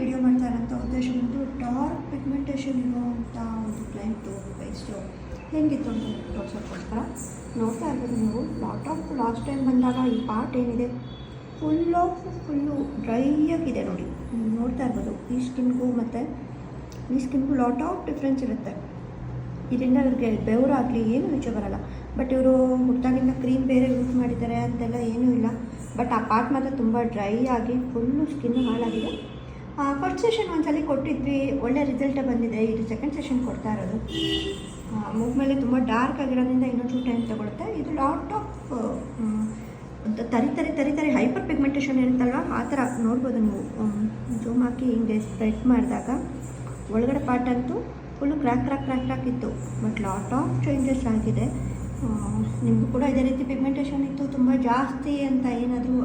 Video ಮಾಡ್ತಾ ಇರೋಂಥ ಉದ್ದೇಶ ಬಂದು ಡಾರ್ಕ್ ಪಿಗ್ಮೆಂಟೇಷನ್ ಇರುವಂಥ ಒಂದು ಕ್ಲೈಂಟು ಫೇಸ್ಟು ಹೆಂಗಿತ್ತು ಅಂತ ತೋರ್ಸೋಕ್ಕೋಸ್ಕರ ನೋಡ್ತಾ ಇರ್ಬೋದು ನೀವು. ಲಾಸ್ಟ್ ಟೈಮ್ ಬಂದಾಗ ಈ ಪಾರ್ಟ್ ಏನಿದೆ ಫುಲ್ಲು ಡ್ರೈ ಆಗಿದೆ ನೋಡಿ. ನೋಡ್ತಾ ಇರ್ಬೋದು ಈ ಸ್ಕಿನ್ಗೂ ಮತ್ತು ಈ ಸ್ಕಿನ್ಗೂ ಲಾಟ್ ಆಫ್ ಡಿಫ್ರೆನ್ಸ್ ಇರುತ್ತೆ. ಇದರಿಂದ ಇವ್ರಿಗೆ ಬೆವರಾಗಲಿ ಏನೂ ವಿಷಯ ಬರೋಲ್ಲ. ಬಟ್ ಇವರು ಹುಟ್ಟಾಗಿಂದ ಕ್ರೀಮ್ ಬೇರೆ ಯೂಸ್ ಮಾಡಿದ್ದಾರೆ ಅಂತೆಲ್ಲ ಏನೂ ಇಲ್ಲ. ಬಟ್ ಆ ಪಾರ್ಟ್ ಮಾತ್ರ ತುಂಬ ಡ್ರೈ ಆಗಿ ಫುಲ್ಲು ಸ್ಕಿನ್ನು ಹಾಳಾಗಿದೆ. ಫಸ್ಟ್ ಸೆಷನ್ ಒಂದ್ಸಲ ಕೊಟ್ಟಿದ್ವಿ, ಒಳ್ಳೆ ರಿಸಲ್ಟೇ ಬಂದಿದೆ. ಇದು ಸೆಕೆಂಡ್ ಸೆಷನ್ ಕೊಡ್ತಾ ಇರೋದು. ಮೂಗ್ ಮೇಲೆ ತುಂಬ ಡಾರ್ಕ್ ಆಗಿರೋದ್ರಿಂದ ಇನ್ನೊಂದು ಟೈಮ್ ತೊಗೊಳುತ್ತೆ. ಇದು ಲಾಟ್ ಆಫ್ ತರಿ ಹೈಪರ್ ಪಿಗ್ಮೆಂಟೇಷನ್ ಇರುತ್ತಲ್ವ, ಆ ಥರ ನೋಡ್ಬೋದು ನೀವು. ಜೂಮ್ ಹಾಕಿ ಹಿಂಗೆ ಸ್ಪ್ರೆಡ್ ಮಾಡಿದಾಗ ಒಳಗಡೆ ಪಾರ್ಟ್ ಅಂತೂ ಫುಲ್ಲು ಕ್ರ್ಯಾಕ್ ಇತ್ತು. ಬಟ್ ಲಾಟ್ ಆಫ್ ಚೇಂಜಸ್ ಆಗಿದೆ. ನಿಮಗೂ ಕೂಡ ಇದೇ ರೀತಿ ಪಿಗ್ಮೆಂಟೇಷನ್ ಇತ್ತು ತುಂಬ ಜಾಸ್ತಿ ಅಂತ ಏನಾದರೂ